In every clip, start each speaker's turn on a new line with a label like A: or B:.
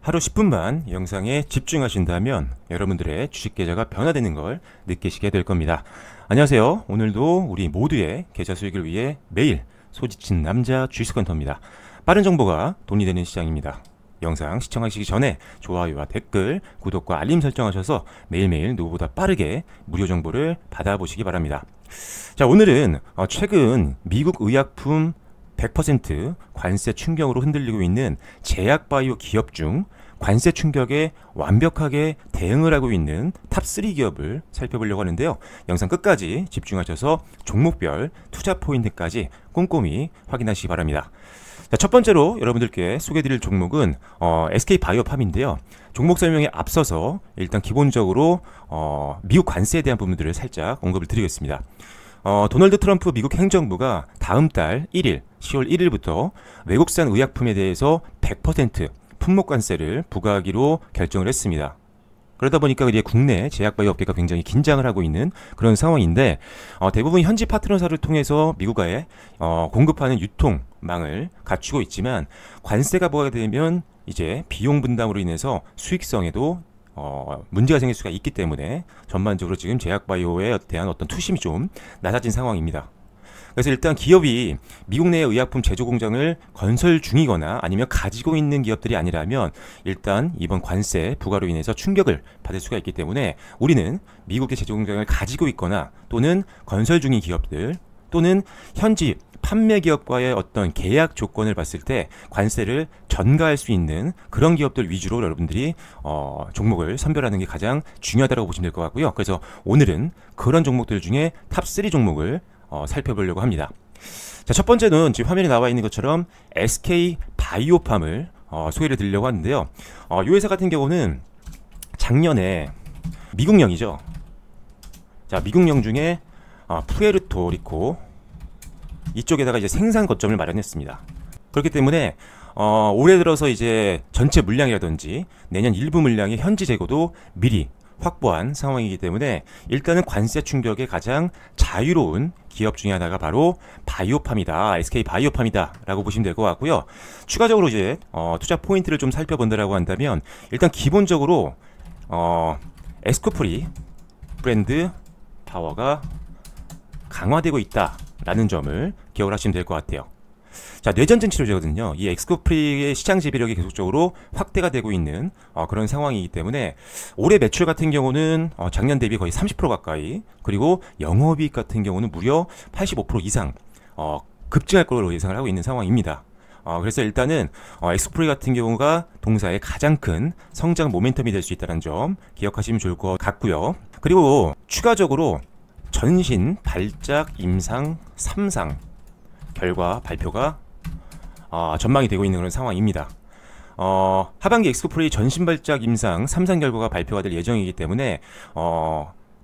A: 하루 10분만 영상에 집중하신다면 여러분들의 주식 계좌가 변화되는 걸 느끼시게 될 겁니다. 안녕하세요. 오늘도 우리 모두의 계좌 수익을 위해 매일 소지친 남자 주식헌터입니다. 빠른 정보가 돈이 되는 시장입니다. 영상 시청하시기 전에 좋아요와 댓글, 구독과 알림 설정하셔서 매일매일 누구보다 빠르게 무료 정보를 받아보시기 바랍니다. 자, 오늘은 최근 미국 의약품 100% 관세 충격으로 흔들리고 있는 제약바이오 기업 중 관세 충격에 완벽하게 대응을 하고 있는 탑3 기업을 살펴보려고 하는데요. 영상 끝까지 집중하셔서 종목별 투자 포인트까지 꼼꼼히 확인하시기 바랍니다. 자, 첫 번째로 여러분들께 소개해드릴 종목은 SK바이오팜인데요. 종목 설명에 앞서서 일단 기본적으로 미국 관세에 대한 부분들을 살짝 언급을 드리겠습니다. 도널드 트럼프 미국 행정부가 다음 달 1일, 10월 1일부터 외국산 의약품에 대해서 100% 품목 관세를 부과하기로 결정을 했습니다. 그러다 보니까 이제 국내 제약바이오 업계가 굉장히 긴장을 하고 있는 그런 상황인데, 대부분 현지 파트너사를 통해서 미국에 공급하는 유통망을 갖추고 있지만, 관세가 부과되면 이제 비용 분담으로 인해서 수익성에도 문제가 생길 수가 있기 때문에 전반적으로 지금 제약바이오에 대한 어떤 투심이 좀 낮아진 상황입니다. 그래서 일단 기업이 미국 내 의약품 제조 공장을 건설 중이거나 아니면 가지고 있는 기업들이 아니라면 일단 이번 관세 부과로 인해서 충격을 받을 수가 있기 때문에 우리는 미국의 제조 공장을 가지고 있거나 또는 건설 중인 기업들 또는 현지 판매 기업과의 어떤 계약 조건을 봤을 때 관세를 전가할 수 있는 그런 기업들 위주로 여러분들이 종목을 선별하는 게 가장 중요하다고 보시면 될 것 같고요. 그래서 오늘은 그런 종목들 중에 탑3 종목을 살펴보려고 합니다. 자, 첫 번째는 지금 화면에 나와 있는 것처럼 SK바이오팜을 소개를 드리려고 하는데요. 이 회사 같은 경우는 작년에 미국령이죠. 자, 미국령 중에 푸에르토리코 이쪽에다가 이제 생산 거점을 마련했습니다. 그렇기 때문에 올해 들어서 이제 전체 물량이라든지 내년 일부 물량의 현지 재고도 미리 확보한 상황이기 때문에 일단은 관세 충격에 가장 자유로운 기업 중에 하나가 바로 바이오팜이다, SK바이오팜이다 라고 보시면 될 것 같고요. 추가적으로 이제 투자 포인트를 좀 살펴본다라고 한다면 일단 기본적으로 에스코프리 브랜드 파워가 강화되고 있다라는 점을 기억을 하시면 될 것 같아요. 자, 뇌전증 치료제거든요. 이 엑스코프리의 시장 지배력이 계속적으로 확대가 되고 있는 그런 상황이기 때문에 올해 매출 같은 경우는 작년 대비 거의 30% 가까이, 그리고 영업이익 같은 경우는 무려 85% 이상 급증할 것으로 예상을 하고 있는 상황입니다. 그래서 일단은 엑스코프리 같은 경우가 동사의 가장 큰 성장 모멘텀이 될 수 있다는 점 기억하시면 좋을 것 같고요. 그리고 추가적으로 전신 발작 임상 3상 결과 발표가 전망이 되고 있는 그런 상황입니다. 하반기 엑스코프리 전신 발작 임상 3상 결과가 발표가 될 예정이기 때문에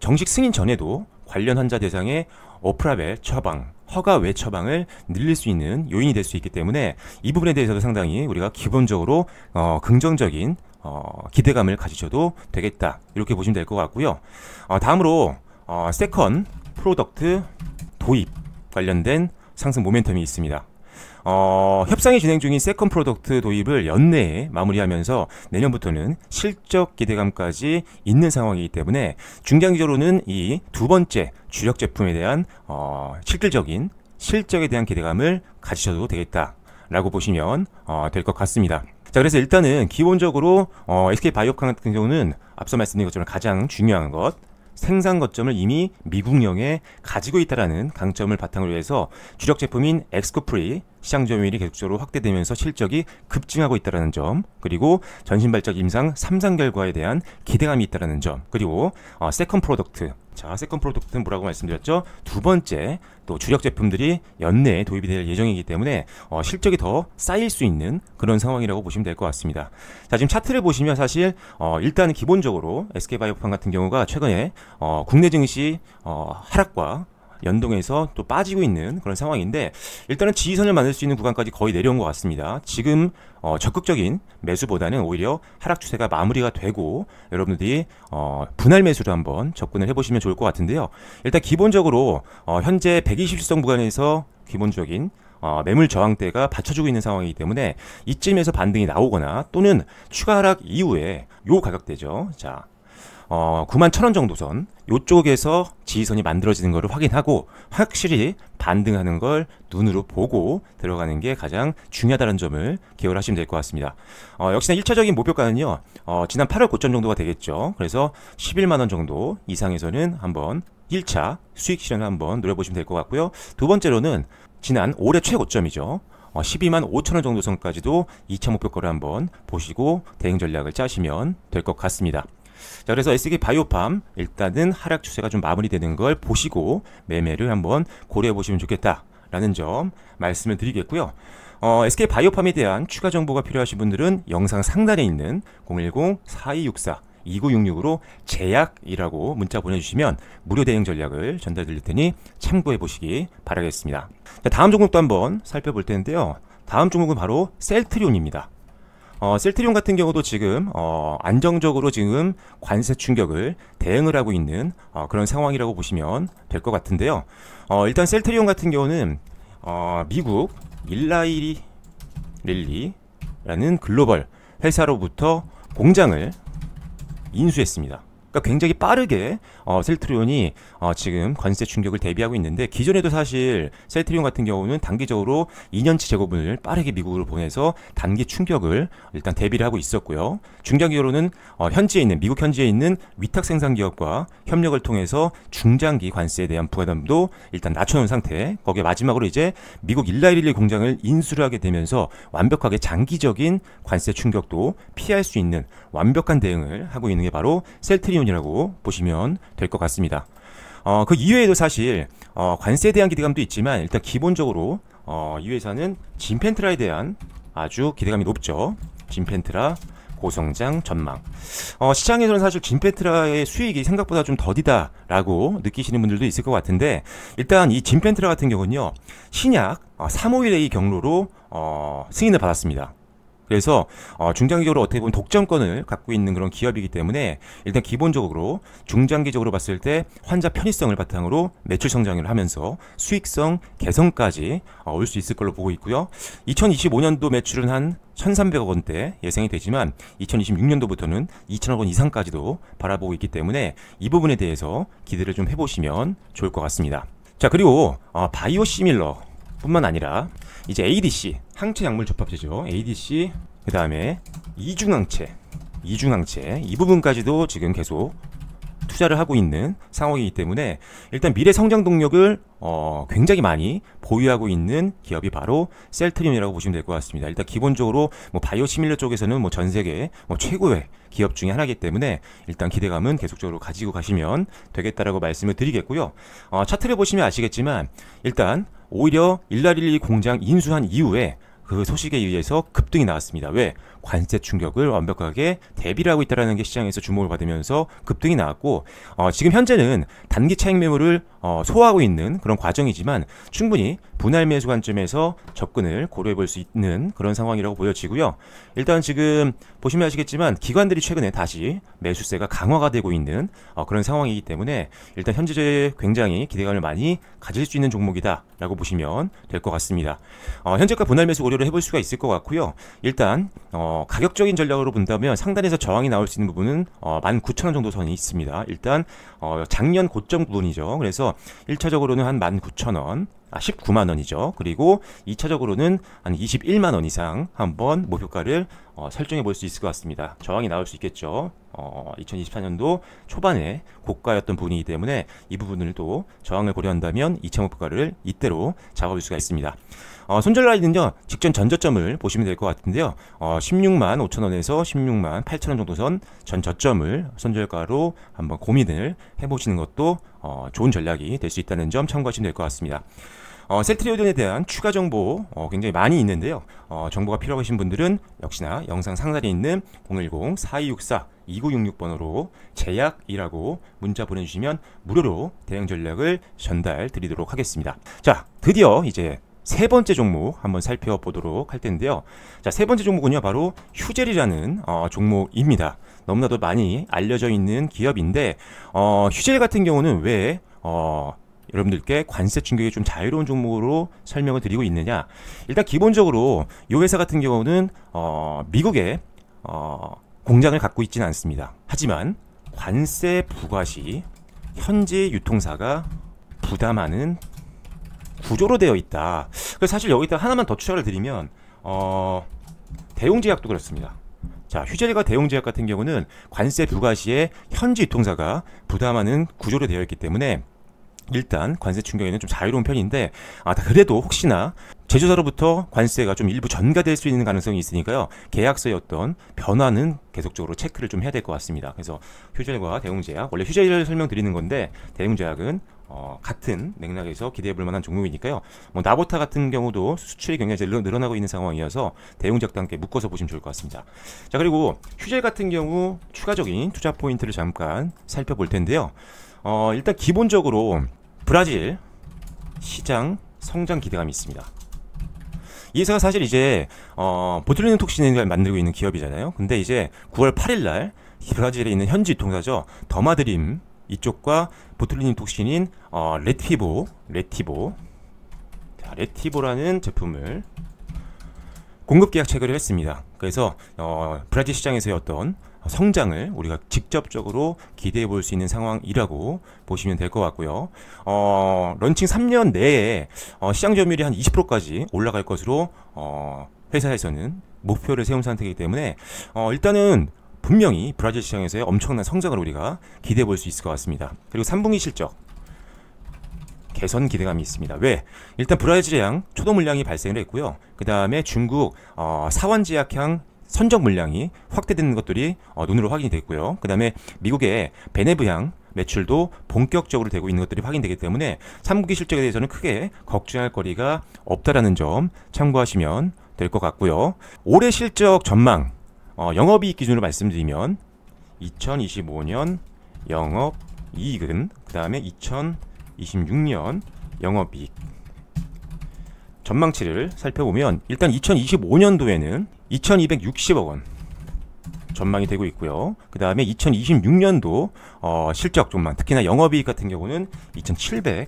A: 정식 승인 전에도 관련 환자 대상의 오프라벨 처방, 허가 외 처방을 늘릴 수 있는 요인이 될 수 있기 때문에 이 부분에 대해서도 상당히 우리가 기본적으로 긍정적인 기대감을 가지셔도 되겠다, 이렇게 보시면 될 것 같고요. 다음으로 세컨 프로덕트 도입 관련된 상승 모멘텀이 있습니다. 협상이 진행 중인 세컨 프로덕트 도입을 연내에 마무리하면서 내년부터는 실적 기대감까지 있는 상황이기 때문에 중장기적으로는 이 두 번째 주력 제품에 대한 실질적인 실적에 대한 기대감을 가지셔도 되겠다라고 보시면 될 것 같습니다. 자, 그래서 일단은 기본적으로 SK바이오팜 같은 경우는 앞서 말씀드린 것처럼 가장 중요한 것, 생산 거점을 이미 미국령에 가지고 있다는 강점을 바탕으로 해서 주력 제품인 엑스코프리 시장 점유율이 계속적으로 확대되면서 실적이 급증하고 있다는 점, 그리고 전신 발작 임상 3상 결과에 대한 기대감이 있다는 점, 그리고 세컨 프로덕트, 자, 세컨 프로덕트는 뭐라고 말씀드렸죠? 두 번째 또 주력 제품들이 연내에 도입이 될 예정이기 때문에 실적이 더 쌓일 수 있는 그런 상황이라고 보시면 될 것 같습니다. 자, 지금 차트를 보시면 사실 일단은 기본적으로 SK바이오팜 같은 경우가 최근에 국내 증시 하락과 연동해서 또 빠지고 있는 그런 상황인데, 일단은 지지선을 만들 수 있는 구간까지 거의 내려온 것 같습니다. 지금 적극적인 매수보다는 오히려 하락 추세가 마무리가 되고 여러분들이 분할 매수로 한번 접근을 해보시면 좋을 것 같은데요. 일단 기본적으로 현재 120일선 구간에서 기본적인 매물 저항대가 받쳐주고 있는 상황이기 때문에 이쯤에서 반등이 나오거나 또는 추가 하락 이후에 요 가격대죠. 자, 91,000원 정도 선 요쪽에서 지지선이 만들어지는 것을 확인하고 확실히 반등하는 걸 눈으로 보고 들어가는 게 가장 중요하다는 점을 기억을 하시면 될 것 같습니다. 역시나 1차적인 목표가는요, 지난 8월 고점 정도가 되겠죠. 그래서 11만원 정도 이상에서는 한번 1차 수익 실현을 한번 노려보시면 될 것 같고요. 두 번째로는 지난 올해 최고점이죠. 12만 5천원 정도 선까지도 2차 목표가를 한번 보시고 대응 전략을 짜시면 될 것 같습니다. 자, 그래서 SK 바이오팜 일단은 하락 추세가 좀 마무리되는 걸 보시고 매매를 한번 고려해 보시면 좋겠다라는 점 말씀을 드리겠고요. SK 바이오팜에 대한 추가 정보가 필요하신 분들은 영상 상단에 있는 010-4264-2966으로 제약이라고 문자 보내주시면 무료 대응 전략을 전달 드릴 테니 참고해 보시기 바라겠습니다. 자, 다음 종목도 한번 살펴볼 텐데요. 다음 종목은 바로 셀트리온입니다. 셀트리온 같은 경우도 지금 안정적으로 지금 관세 충격을 대응을 하고 있는 그런 상황이라고 보시면 될 것 같은데요. 일단 셀트리온 같은 경우는 미국 일라이리 릴리라는 글로벌 회사로부터 공장을 인수했습니다. 그러니까 굉장히 빠르게 셀트리온이 지금 관세 충격을 대비하고 있는데, 기존에도 사실 셀트리온 같은 경우는 단기적으로 2년치 재고분을 빠르게 미국으로 보내서 단기 충격을 일단 대비를 하고 있었고요. 중장기적으로는 현지에 있는 미국 현지에 있는 위탁 생산 기업과 협력을 통해서 중장기 관세에 대한 부담도 일단 낮춰놓은 상태. 거기에 마지막으로 이제 미국 일라이릴리 공장을 인수를 하게 되면서 완벽하게 장기적인 관세 충격도 피할 수 있는 완벽한 대응을 하고 있는 게 바로 셀트리온이라고 보시면 될 것 같습니다. 그 이외에도 사실 관세에 대한 기대감도 있지만, 일단 기본적으로 이 회사는 진펜트라에 대한 아주 기대감이 높죠. 진펜트라 고성장 전망. 시장에서는 사실 진펜트라의 수익이 생각보다 좀 더디다라고 느끼시는 분들도 있을 것 같은데, 일단 이 진펜트라 같은 경우는요, 신약 351A 경로로 승인을 받았습니다. 그래서 중장기적으로 어떻게 보면 독점권을 갖고 있는 그런 기업이기 때문에 일단 기본적으로 중장기적으로 봤을 때 환자 편의성을 바탕으로 매출 성장을 하면서 수익성 개선까지 올 수 있을 걸로 보고 있고요. 2025년도 매출은 한 1,300억 원대 예상이 되지만 2026년도부터는 2,000억 원 이상까지도 바라보고 있기 때문에 이 부분에 대해서 기대를 좀 해보시면 좋을 것 같습니다. 자, 그리고 바이오시밀러 뿐만 아니라 이제 ADC, 항체 약물 접합제죠. ADC, 그 다음에 이중항체 이 부분까지도 지금 계속 투자를 하고 있는 상황이기 때문에 일단 미래 성장 동력을 굉장히 많이 보유하고 있는 기업이 바로 셀트리온이라고 보시면 될 것 같습니다. 일단 기본적으로 바이오시밀러 쪽에서는 전 세계 최고의 기업 중에 하나이기 때문에 일단 기대감은 계속적으로 가지고 가시면 되겠다라고 말씀을 드리겠고요. 차트를 보시면 아시겠지만 일단 오히려 일라릴리 공장 인수한 이후에 그 소식에 의해서 급등이 나왔습니다. 왜? 관세 충격을 완벽하게 대비를 하고 있다는 게 시장에서 주목을 받으면서 급등이 나왔고, 지금 현재는 단기 차익 매물을 소화하고 있는 그런 과정이지만 충분히 분할 매수 관점에서 접근을 고려해 볼 수 있는 그런 상황이라고 보여지고요. 일단 지금 보시면 아시겠지만 기관들이 최근에 다시 매수세가 강화가 되고 있는 그런 상황이기 때문에 일단 현재 굉장히 기대감을 많이 가질 수 있는 종목이다 라고 보시면 될 것 같습니다. 현재가 분할 매수 고려를 해볼 수가 있을 것 같고요. 일단 가격적인 전략으로 본다면 상단에서 저항이 나올 수 있는 부분은 19,000원 정도 선이 있습니다. 일단 작년 고점 부분이죠. 그래서 1차적으로는 한 19,000원, 19만원이죠. 그리고 2차적으로는 한 21만원 이상 한번 목표가를 설정해 볼 수 있을 것 같습니다. 저항이 나올 수 있겠죠. 2024년도 초반에 고가였던 부분이기 때문에 이 부분을 또 저항을 고려한다면 2차 목표가를 이때로 잡아볼 수가 있습니다. 손절 라인은요, 직전 전저점을 보시면 될 것 같은데요. 16만 5천원에서 16만 8천원 정도 선 전 저점을 손절가로 한번 고민을 해보시는 것도 좋은 전략이 될 수 있다는 점 참고하시면 될 것 같습니다. 셀트리온에 대한 추가 정보 굉장히 많이 있는데요. 정보가 필요하신 분들은 역시나 영상 상단에 있는 010-4264-2966번으로 제약이라고 문자 보내주시면 무료로 대응 전략을 전달 드리도록 하겠습니다. 자, 드디어 이제 세 번째 종목 한번 살펴보도록 할 텐데요. 자, 세 번째 종목은요, 바로 휴젤이라는 종목입니다. 너무나도 많이 알려져 있는 기업인데, 휴젤 같은 경우는 왜 여러분들께 관세 충격이 좀 자유로운 종목으로 설명을 드리고 있느냐. 일단 기본적으로 이 회사 같은 경우는 미국에 공장을 갖고 있지는 않습니다. 하지만 관세 부과 시 현지 유통사가 부담하는 구조로 되어 있다. 그래서 사실 여기다 하나만 더 추가를 드리면 대웅제약도 그렇습니다. 자, 휴젤과 대웅제약 같은 경우는 관세 부과 시에 현지 유통사가 부담하는 구조로 되어 있기 때문에 일단 관세 충격에는 좀 자유로운 편인데, 그래도 혹시나 제조사로부터 관세가 좀 일부 전가될 수 있는 가능성이 있으니까요, 계약서의 어떤 변화는 계속적으로 체크를 좀 해야 될 것 같습니다. 그래서 휴젤과 대웅제약, 원래 휴젤을 설명드리는 건데 대웅제약은 같은 맥락에서 기대해 볼 만한 종목이니까요. 나보타 같은 경우도 수출이 굉장히 늘어나고 있는 상황이어서 대웅제약도 함께 묶어서 보시면 좋을 것 같습니다. 자, 그리고 휴젤 같은 경우 추가적인 투자 포인트를 잠깐 살펴볼 텐데요. 일단 기본적으로 브라질 시장 성장 기대감이 있습니다. 이 회사가 사실 이제 보툴리눔 톡신을 만들고 있는 기업이잖아요. 근데 이제 9월 8일날 브라질에 있는 현지 유통사죠, 더마드림 이쪽과 보툴리눔 톡신인 레티보라는 제품을 공급 계약 체결을 했습니다. 그래서 브라질 시장에서의 어떤 성장을 우리가 직접적으로 기대해 볼 수 있는 상황이라고 보시면 될 것 같고요. 런칭 3년 내에 시장 점유율이 한 20%까지 올라갈 것으로 회사에서는 목표를 세운 상태이기 때문에 일단은 분명히 브라질 시장에서의 엄청난 성장을 우리가 기대해 볼 수 있을 것 같습니다. 그리고 3분기 실적 개선 기대감이 있습니다. 왜? 일단 브라질향 초도 물량이 발생을 했고요. 그 다음에 중국 사원제약향 선적 물량이 확대되는 것들이 눈으로 확인이 됐고요. 그 다음에 미국의 베네브향 매출도 본격적으로 되고 있는 것들이 확인되기 때문에 3분기 실적에 대해서는 크게 걱정할 거리가 없다라는 점 참고하시면 될 것 같고요. 올해 실적 전망, 영업이익 기준으로 말씀드리면 2025년 영업이익은, 그 다음에 2026년 영업이익 전망치를 살펴보면 일단 2025년도에는 2260억 원 전망이 되고 있고요. 그 다음에 2026년도 실적 전망, 특히나 영업이익 같은 경우는 2700억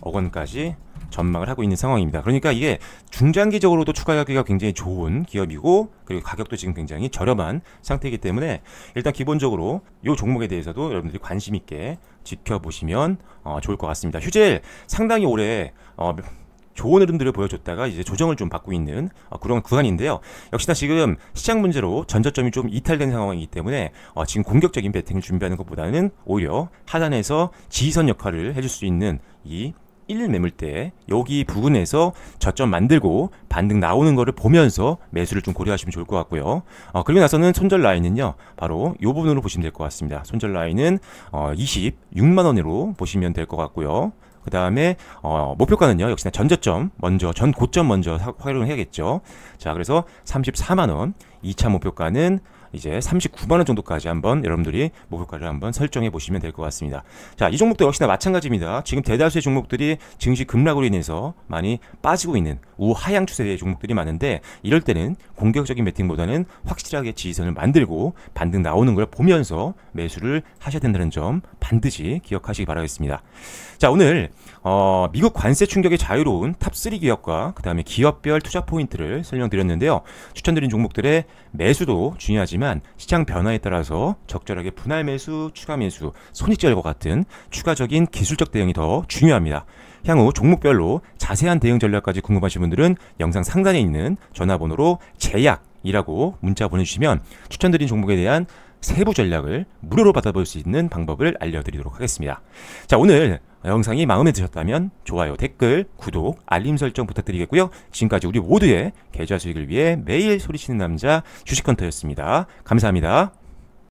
A: 원까지 전망을 하고 있는 상황입니다. 그러니까 이게 중장기적으로도 추가하기가 굉장히 좋은 기업이고, 그리고 가격도 지금 굉장히 저렴한 상태이기 때문에 일단 기본적으로 이 종목에 대해서도 여러분들이 관심 있게 지켜보시면 좋을 것 같습니다. 휴젤 상당히 오래 좋은 흐름들을 보여줬다가 이제 조정을 좀 받고 있는 그런 구간인데요. 역시나 지금 시장 문제로 전저점이 좀 이탈된 상황이기 때문에 지금 공격적인 배팅을 준비하는 것보다는 오히려 하단에서 지지선 역할을 해줄 수 있는 이 1매물대 여기 부근에서 저점 만들고 반등 나오는 거를 보면서 매수를 좀 고려하시면 좋을 것 같고요. 그리고 나서는 손절 라인은요, 바로 이 부분으로 보시면 될 것 같습니다. 손절 라인은 26만 원으로 보시면 될 것 같고요. 그 다음에 목표가는요, 역시나 전저점 먼저, 전 고점 먼저 활용을 해야겠죠. 자, 그래서 34만원, 2차 목표가는 이제 39만원 정도까지 한번 여러분들이 목표가를 한번 설정해 보시면 될 것 같습니다. 자, 이 종목도 역시나 마찬가지입니다. 지금 대다수의 종목들이 증시 급락으로 인해서 많이 빠지고 있는 우하향 추세의 종목들이 많은데, 이럴 때는 공격적인 매팅보다는 확실하게 지지선을 만들고 반등 나오는 걸 보면서 매수를 하셔야 된다는 점 반드시 기억하시기 바라겠습니다. 자, 오늘 미국 관세 충격에 자유로운 탑3 기업과 그 다음에 기업별 투자 포인트를 설명드렸는데요. 추천드린 종목들의 매수도 중요하지만 시장 변화에 따라서 적절하게 분할 매수, 추가 매수, 손익절과 같은 추가적인 기술적 대응이 더 중요합니다. 향후 종목별로 자세한 대응 전략까지 궁금하신 분들은 영상 상단에 있는 전화번호로 제약이라고 문자 보내주시면 추천드린 종목에 대한 세부 전략을 무료로 받아볼 수 있는 방법을 알려드리도록 하겠습니다. 자, 오늘 영상이 마음에 드셨다면 좋아요, 댓글, 구독, 알림 설정 부탁드리겠고요. 지금까지 우리 모두의 계좌 수익을 위해 매일 소리치는 남자 주식헌터였습니다. 감사합니다.